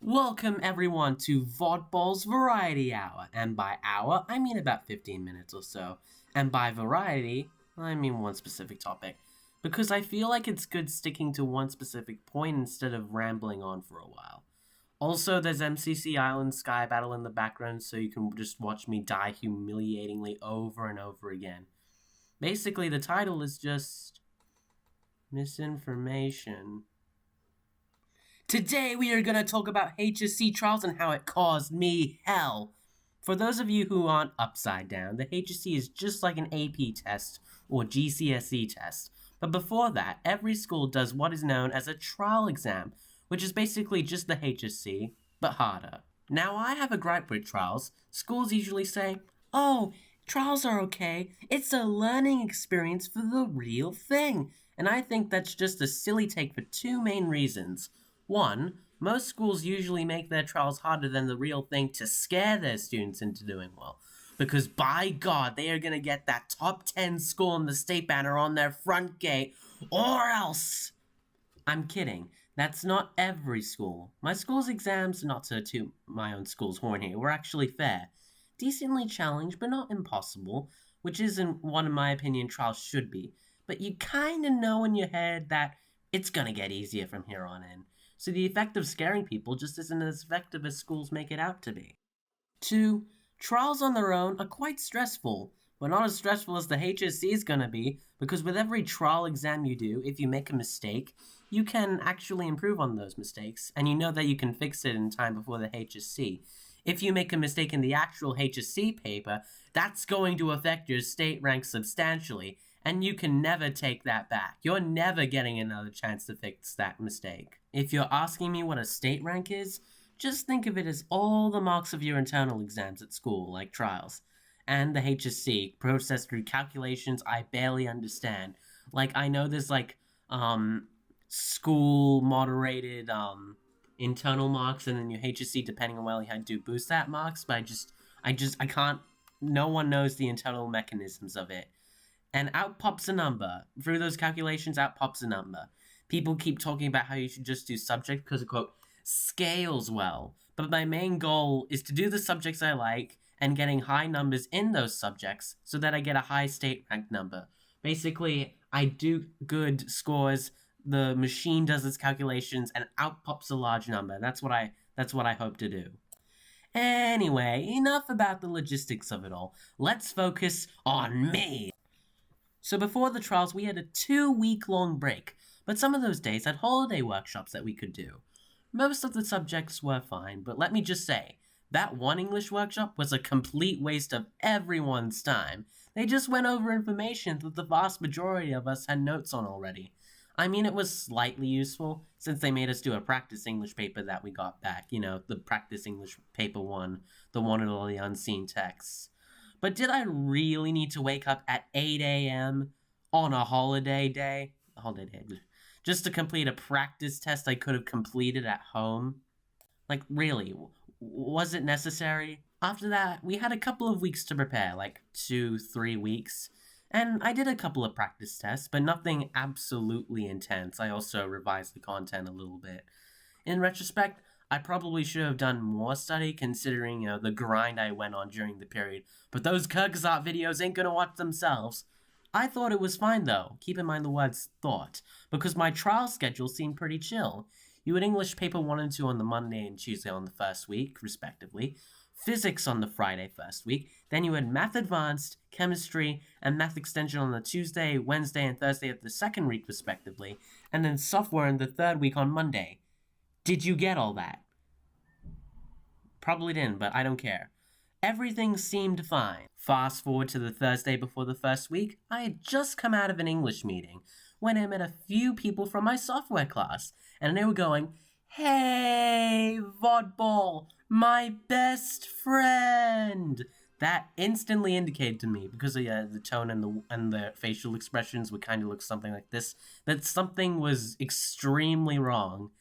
Welcome everyone to Vodball's Variety Hour, and by hour, I mean about 15 minutes or so, and by variety, I mean one specific topic, because I feel like it's good sticking to one specific point instead of rambling on for a while. Also, there's MCC Island Sky Battle in the background, so you can just watch me die humiliatingly over and over again. Basically, the title is just misinformation. Today we are going to talk about HSC Trials and how it caused me hell. For those of you who aren't upside down, the HSC is just like an AP test or GCSE test. But before that, every school does what is known as a trial exam, which is basically just the HSC, but harder. Now I have a gripe with trials. Schools usually say, "Oh, trials are okay. It's a learning experience for the real thing." And I think that's just a silly take for two main reasons. One, most schools usually make their trials harder than the real thing to scare their students into doing well. Because by God, they are going to get that top 10 school in the state banner on their front gate, or else! I'm kidding. That's not every school. My school's exams, not to toot my own school's horn here, were actually fair. Decently challenged, but not impossible, which isn't what, in my opinion, trials should be. But you kinda know in your head that it's gonna get easier from here on in. So the effect of scaring people just isn't as effective as schools make it out to be. 2. Trials on their own are quite stressful, but not as stressful as the HSC is gonna be, because with every trial exam you do, if you make a mistake, you can actually improve on those mistakes, and you know that you can fix it in time before the HSC. If you make a mistake in the actual HSC paper, that's going to affect your state rank substantially, and you can never take that back. You're never getting another chance to fix that mistake. If you're asking me what a state rank is, just think of it as all the marks of your internal exams at school, like trials, and the HSC, processed through calculations I barely understand. Like, I know there's, school moderated, internal marks, and then your HSC, depending on whether you had to do boost that marks, but I can't, no one knows the internal mechanisms of it. And out pops a number. Through those calculations, out pops a number. People keep talking about how you should just do subject because it, quote, scales well. But my main goal is to do the subjects I like and getting high numbers in those subjects so that I get a high state rank number. Basically, I do good scores, the machine does its calculations, and out pops a large number. That's what I hope to do. Anyway, enough about the logistics of it all. Let's focus on me. So before the trials, we had a 2-week-long break, but some of those days had holiday workshops that we could do. Most of the subjects were fine, but let me just say, that one English workshop was a complete waste of everyone's time. They just went over information that the vast majority of us had notes on already. I mean, it was slightly useful, since they made us do a practice English paper that we got back, the practice English paper 1, the one with all the unseen texts. But did I really need to wake up at 8 a.m. on a holiday day, just to complete a practice test I could have completed at home? Like, really, was it necessary? After that, we had a couple of weeks to prepare, like 2-3 weeks, and I did a couple of practice tests, but nothing absolutely intense. I also revised the content a little bit. In retrospect, I probably should have done more study considering, the grind I went on during the period, but those Kyrgyzstan videos ain't gonna watch themselves. I thought it was fine though, keep in mind the words thought, because my trial schedule seemed pretty chill. You had English paper 1 and 2 on the Monday and Tuesday on the first week, respectively, physics on the Friday first week, then you had math advanced, chemistry, and math extension on the Tuesday, Wednesday, and Thursday of the second week, respectively, and then software in the third week on Monday. Did you get all that? Probably didn't, but I don't care. Everything seemed fine. Fast forward to the Thursday before the first week, I had just come out of an English meeting when I met a few people from my software class, and they were going, "Hey, Vodball, my best friend!" That instantly indicated to me, because of the tone and the facial expressions would kind of look something like this, that something was extremely wrong.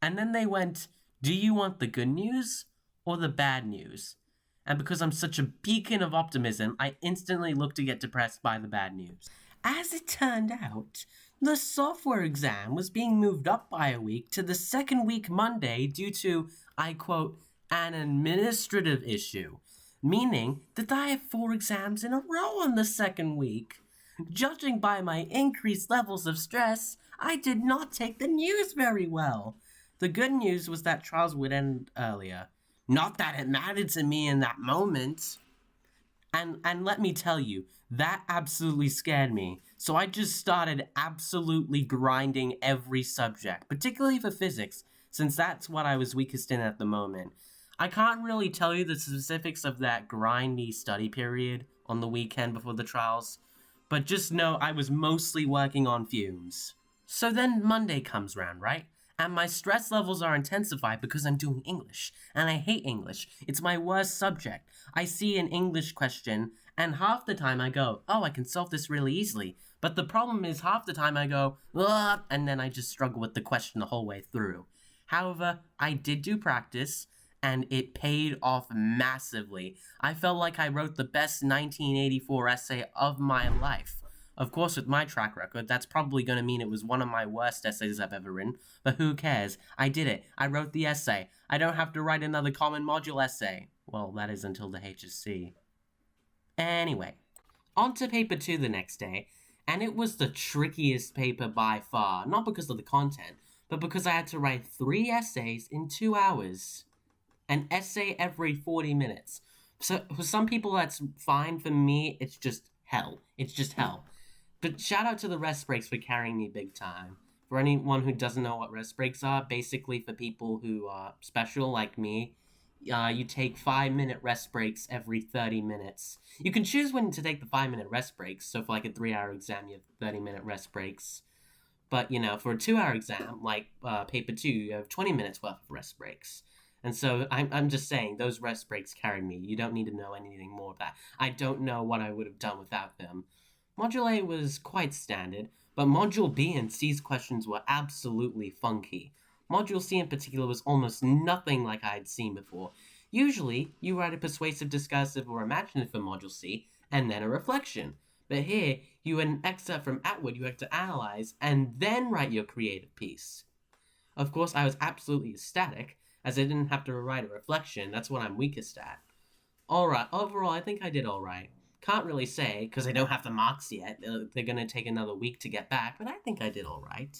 And then they went, "Do you want the good news or the bad news?" And because I'm such a beacon of optimism, I instantly looked to get depressed by the bad news. As it turned out, The software exam was being moved up by a week to the second week Monday due to, I quote, an administrative issue, meaning that I have 4 exams in a row on the second week. Judging by my increased levels of stress, I did not take the news very well. The good news was that trials would end earlier. Not that it mattered to me in that moment. And let me tell you, that absolutely scared me. So I just started absolutely grinding every subject, particularly for physics, since that's what I was weakest in at the moment. I can't really tell you the specifics of that grindy study period on the weekend before the trials, but just know I was mostly working on fumes. So then Monday comes round, right? And my stress levels are intensified because I'm doing English, and I hate English. It's my worst subject. I see an English question, and half the time I go, oh, I can solve this really easily. But the problem is half the time I go, ugh, and then I just struggle with the question the whole way through. However, I did do practice, and it paid off massively. I felt like I wrote the best 1984 essay of my life. Of course, with my track record, that's probably going to mean it was one of my worst essays I've ever written, but who cares? I did it. I wrote the essay. I don't have to write another common module essay. Well, that is until the HSC. Anyway, on to paper 2 the next day, and it was the trickiest paper by far, not because of the content, but because I had to write 3 essays in 2 hours. An essay every 40 minutes. So for some people that's fine. For me, it's just hell. It's just hell. But shout out to the rest breaks for carrying me big time. For anyone who doesn't know what rest breaks are, basically for people who are special like me, you take 5-minute rest breaks every 30 minutes. You can choose when to take the 5-minute rest breaks, so for like a 3-hour exam, you have 30-minute rest breaks. But, for a 2-hour exam, like paper 2, you have 20 minutes worth of rest breaks. And so I'm just saying, those rest breaks carried me. You don't need to know anything more of that. I don't know what I would have done without them. Module A was quite standard, but Module B and C's questions were absolutely funky. Module C in particular was almost nothing like I had seen before. Usually, you write a persuasive, discursive, or imaginative for Module C, and then a reflection. But here, you had an excerpt from Atwood you had to analyze, and then write your creative piece. Of course, I was absolutely ecstatic, as I didn't have to write a reflection. That's what I'm weakest at. Alright, overall, I think I did alright. Can't really say, because I don't have the marks yet. They're going to take another week to get back, but I think I did alright.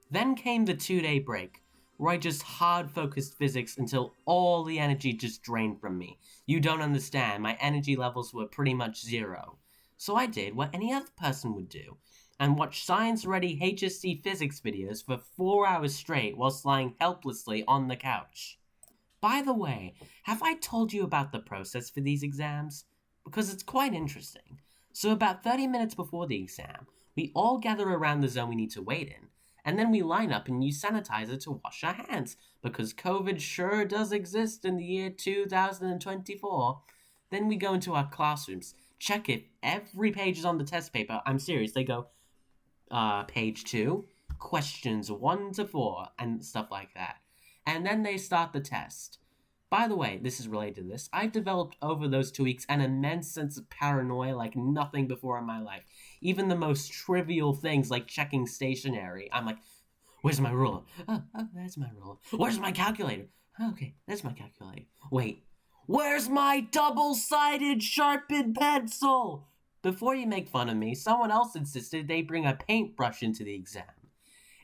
Then came the 2-day break, where I just hard-focused physics until all the energy just drained from me. You don't understand, my energy levels were pretty much 0. So I did what any other person would do, and watched science-ready HSC physics videos for 4 hours straight whilst lying helplessly on the couch. By the way, have I told you about the process for these exams? Because it's quite interesting. So about 30 minutes before the exam, we all gather around the zone we need to wait in, and then we line up and use sanitizer to wash our hands, because COVID sure does exist in the year 2024. Then we go into our classrooms, check if every page is on the test paper. I'm serious, they go, page 2, questions 1 to 4, and stuff like that. And then they start the test. By the way, this is related to this. I've developed over those 2 weeks an immense sense of paranoia like nothing before in my life. Even the most trivial things like checking stationery. I'm like, where's my ruler? Oh, there's my ruler. Where's my calculator? Okay, there's my calculator. Wait, where's my double-sided sharpened pencil? Before you make fun of me, someone else insisted they bring a paintbrush into the exam.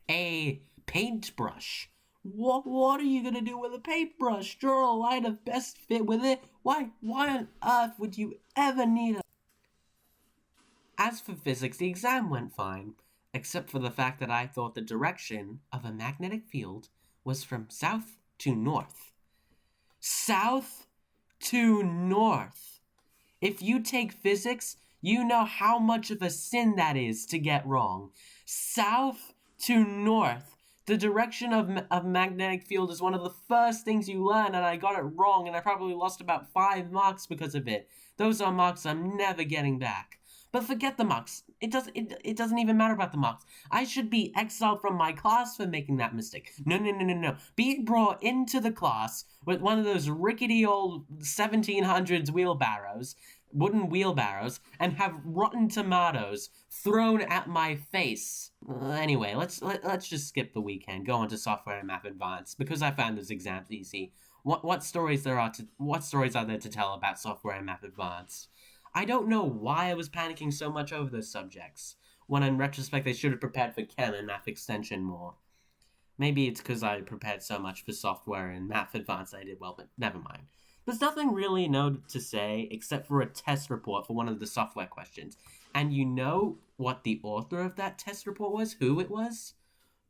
A paintbrush? What are you gonna do with a paintbrush? Draw a line of best fit with it? Why on earth would you ever need a... As for physics, the exam went fine, except for the fact that I thought the direction of a magnetic field was from south to north. South to north. If you take physics, you know how much of a sin that is to get wrong. South to north. The direction of magnetic field is one of the first things you learn, and I got it wrong, and I probably lost about 5 marks because of it. Those are marks I'm never getting back. But forget the marks. It doesn't even matter about the marks. I should be exiled from my class for making that mistake. No. Being brought into the class with one of those rickety old 1700s wheelbarrows, wooden wheelbarrows and have rotten tomatoes thrown at my face. Anyway, let's just skip the weekend. Go on to software and math advanced because I found those exams easy. What stories are there to tell about software and math advanced? I don't know why I was panicking so much over those subjects, when in retrospect I should have prepared for chem and math extension more. Maybe it's because I prepared so much for software and math advanced I did well, but never mind. There's nothing really to say except for a test report for one of the software questions. And you know what the author of that test report was? Who it was?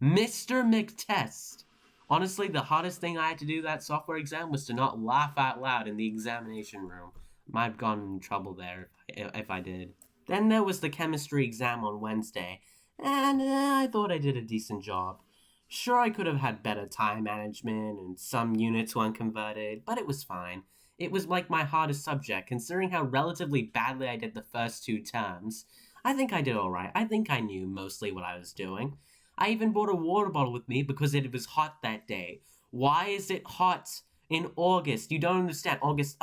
Mr. McTest. Honestly, the hardest thing I had to do that software exam was to not laugh out loud in the examination room. Might have gone in trouble there if I did. Then there was the chemistry exam on Wednesday, and I thought I did a decent job. Sure, I could have had better time management and some units weren't converted, but it was fine. It was like my hardest subject, considering how relatively badly I did the first 2 terms. I think I did alright. I think I knew mostly what I was doing. I even brought a water bottle with me because it was hot that day. Why is it hot in August? You don't understand. August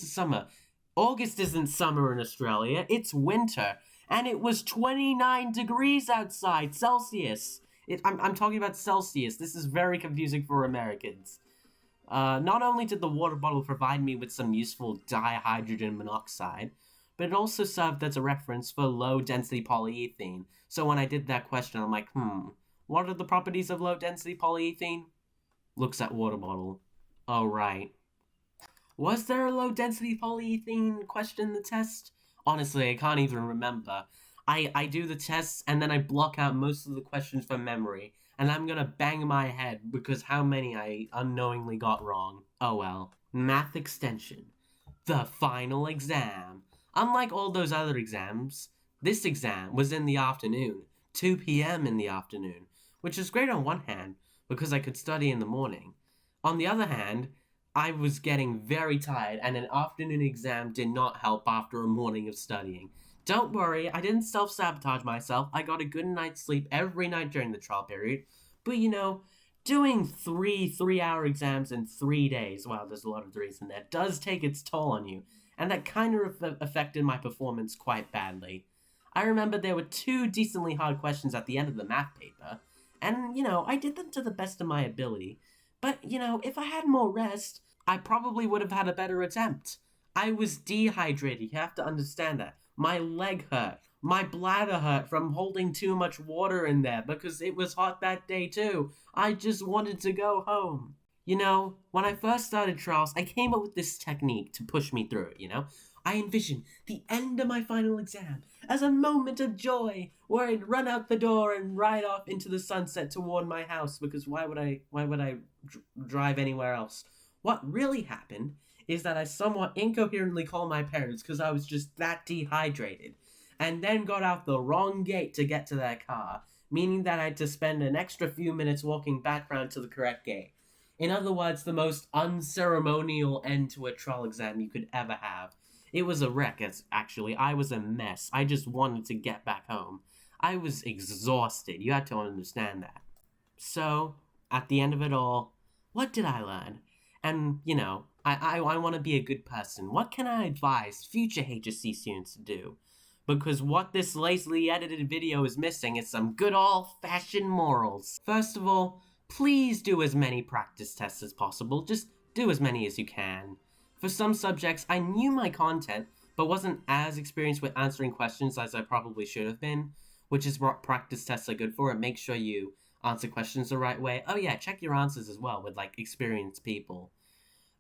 is summer. August isn't summer in Australia. It's winter. And it was 29 degrees outside, Celsius. I'm talking about Celsius. This is very confusing for Americans. Not only did the water bottle provide me with some useful dihydrogen monoxide, but it also served as a reference for low-density polyethylene. So when I did that question, I'm like, what are the properties of low-density polyethylene? Looks at water bottle. Oh, right. Was there a low-density polyethylene question in the test? Honestly, I can't even remember. I do the tests, and then I block out most of the questions from memory, and I'm gonna bang my head because how many I unknowingly got wrong. Oh well. Math extension. The final exam. Unlike all those other exams, this exam was in the afternoon, 2 p.m. in the afternoon, which is great on one hand, because I could study in the morning. On the other hand, I was getting very tired, and an afternoon exam did not help after a morning of studying. Don't worry, I didn't self-sabotage myself. I got a good night's sleep every night during the trial period. But doing 3-hour exams in 3 days, wow, there's a lot of threes in there, does take its toll on you. And that kind of affected my performance quite badly. I remember there were 2 decently hard questions at the end of the math paper, and, I did them to the best of my ability. But, if I had more rest, I probably would have had a better attempt. I was dehydrated, you have to understand that. My leg hurt. My bladder hurt from holding too much water in there because it was hot that day too. I just wanted to go home. When I first started trials, I came up with this technique to push me through it, I envisioned the end of my final exam as a moment of joy where I'd run out the door and ride off into the sunset toward my house because why would I drive anywhere else? What really happened is that I somewhat incoherently called my parents because I was just that dehydrated, and then got out the wrong gate to get to their car, meaning that I had to spend an extra few minutes walking back round to the correct gate. In other words, the most unceremonial end to a trial exam you could ever have. It was a wreck, actually. I was a mess. I just wanted to get back home. I was exhausted. You had to understand that. So, at the end of it all, what did I learn? And, I want to be a good person. What can I advise future HSC students to do? Because what this lazily edited video is missing is some good old-fashioned morals. First of all, please do as many practice tests as possible. Just do as many as you can. For some subjects, I knew my content, but wasn't as experienced with answering questions as I probably should have been, which is what practice tests are good for. It makes sure you answer questions the right way. Oh yeah, check your answers as well with experienced people.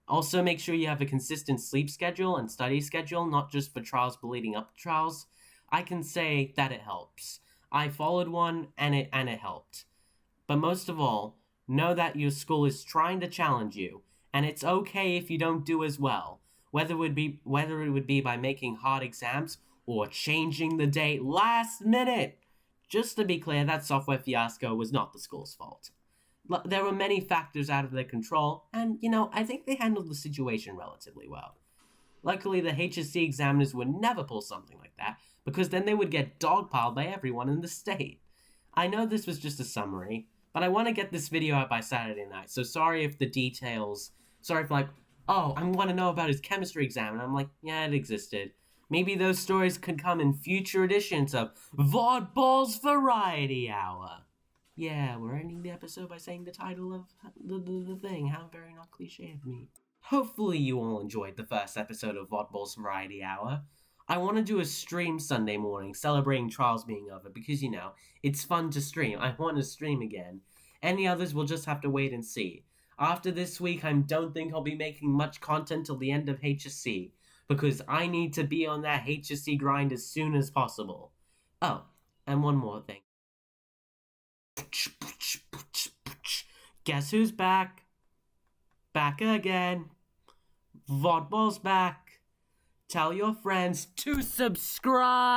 Also, make sure you have a consistent sleep schedule and study schedule, not just for trials but leading up to trials. I can say that it helps. I followed one and it helped. But most of all, know that your school is trying to challenge you, and it's okay if you don't do as well, whether it would be by making hard exams or changing the date last minute. Just to be clear, that software fiasco was not the school's fault. There were many factors out of their control, and, I think they handled the situation relatively well. Luckily, the HSC examiners would never pull something like that, because then they would get dogpiled by everyone in the state. I know this was just a summary, but I want to get this video out by Saturday night, so sorry if oh, I want to know about his chemistry exam. And I'm like, yeah, it existed. Maybe those stories could come in future editions of Vodball's Variety Hour. Yeah, we're ending the episode by saying the title of the thing. How very not cliche of me. Hopefully you all enjoyed the first episode of Vodball's Variety Hour. I want to do a stream Sunday morning celebrating Trials being over because, it's fun to stream. I want to stream again. Any others will just have to wait and see. After this week, I don't think I'll be making much content till the end of HSC because I need to be on that HSC grind as soon as possible. Oh, and one more thing. Guess who's back? Back again. Vodball's back. Tell your friends to subscribe.